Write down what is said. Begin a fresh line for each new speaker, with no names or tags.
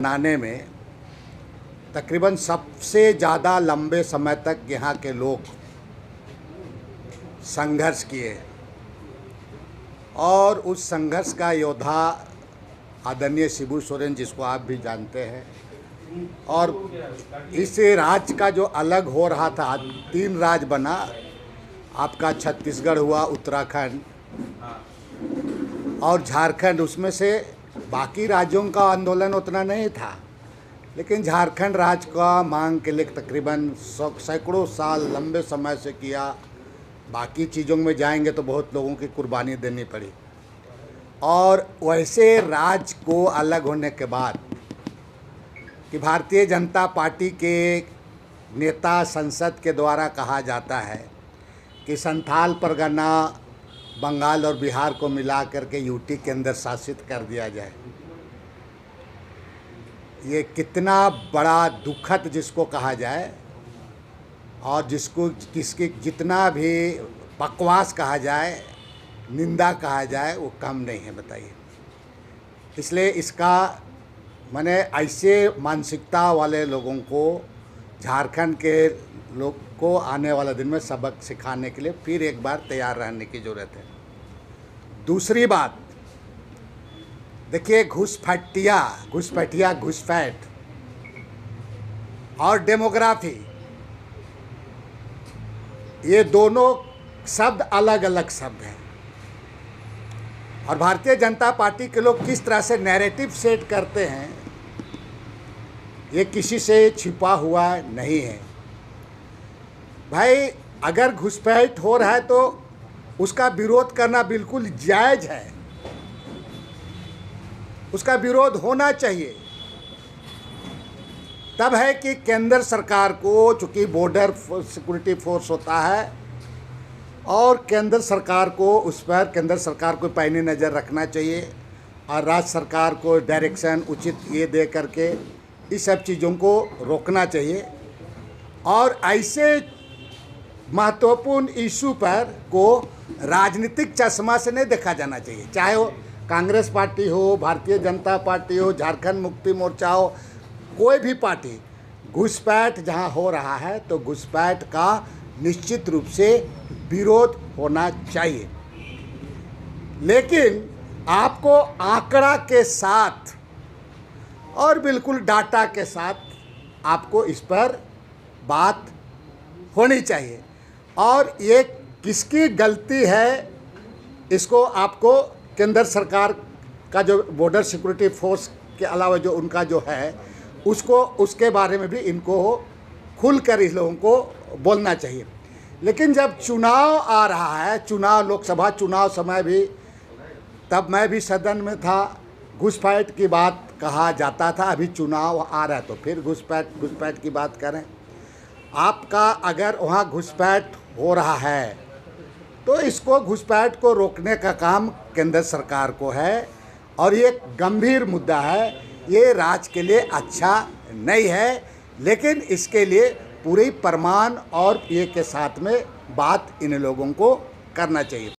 बनाने में तकरीबन सबसे ज़्यादा लंबे समय तक यहाँ के लोग संघर्ष किए और उस संघर्ष का योद्धा आदरणीय शिबू सोरेन, जिसको आप भी जानते हैं। और इस राज्य का जो अलग हो रहा था, 3 राज्य बना, आपका छत्तीसगढ़ हुआ, उत्तराखंड और झारखंड। उसमें से बाकी राज्यों का आंदोलन उतना नहीं था, लेकिन झारखंड राज्य का मांग के लिए तकरीबन सैकड़ों साल लंबे समय से किया। बाकी चीज़ों में जाएंगे तो बहुत लोगों की कुर्बानी देनी पड़ी। और वैसे राज्य को अलग होने के बाद कि भारतीय जनता पार्टी के नेता संसद के द्वारा कहा जाता है कि संथाल परगना बंगाल और बिहार को मिला करके यूटी के अंदर शासित कर दिया जाए। ये कितना बड़ा दुखद जिसको कहा जाए और किसकी जितना भी बकवास कहा जाए, निंदा कहा जाए, वो कम नहीं है, बताइए। इसलिए इसका मैंने ऐसे मानसिकता वाले लोगों को, झारखंड के लोग को आने वाले दिन में सबक सिखाने के लिए फिर एक बार तैयार रहने की ज़रूरत है। दूसरी बात देखिए, घुसपैठ और डेमोग्राफी, ये दोनों शब्द अलग अलग शब्द हैं। और भारतीय जनता पार्टी के लोग किस तरह से नैरेटिव सेट करते हैं, ये किसी से छिपा हुआ नहीं है। भाई, अगर घुसपैठ हो रहा है तो उसका विरोध करना बिल्कुल जायज़ है, उसका विरोध होना चाहिए। तब है कि केंद्र सरकार को, चूँकि बॉर्डर सिक्योरिटी फोर्स होता है, और केंद्र सरकार को उस पर केंद्र सरकार को पैनी नज़र रखना चाहिए और राज्य सरकार को डायरेक्शन उचित ये दे करके इस सब चीज़ों को रोकना चाहिए। और ऐसे महत्वपूर्ण इशू पर को राजनीतिक चश्मा से नहीं देखा जाना चाहिए, चाहे वो कांग्रेस पार्टी हो, भारतीय जनता पार्टी हो, झारखंड मुक्ति मोर्चा हो, कोई भी पार्टी। घुसपैठ जहां हो रहा है तो घुसपैठ का निश्चित रूप से विरोध होना चाहिए, लेकिन आपको आंकड़ा के साथ और बिल्कुल डाटा के साथ आपको इस पर बात होनी चाहिए। और ये किसकी गलती है, इसको आपको केंद्र सरकार का जो बॉर्डर सिक्योरिटी फोर्स के अलावा जो उनका जो है, उसके बारे में भी इनको खुलकर इस लोगों को बोलना चाहिए। लेकिन जब चुनाव आ रहा है, लोकसभा चुनाव समय भी, तब मैं भी सदन में था, घुसपैठ की बात कहा जाता था। अभी चुनाव आ रहा है तो फिर घुसपैठ की बात करें। आपका अगर वहाँ घुसपैठ हो रहा है तो इसको घुसपैठ को रोकने का काम केंद्र सरकार को है, और ये गंभीर मुद्दा है। ये राज्य के लिए अच्छा नहीं है, लेकिन इसके लिए पूरी प्रमाण और ये के साथ में बात इन लोगों को करना चाहिए।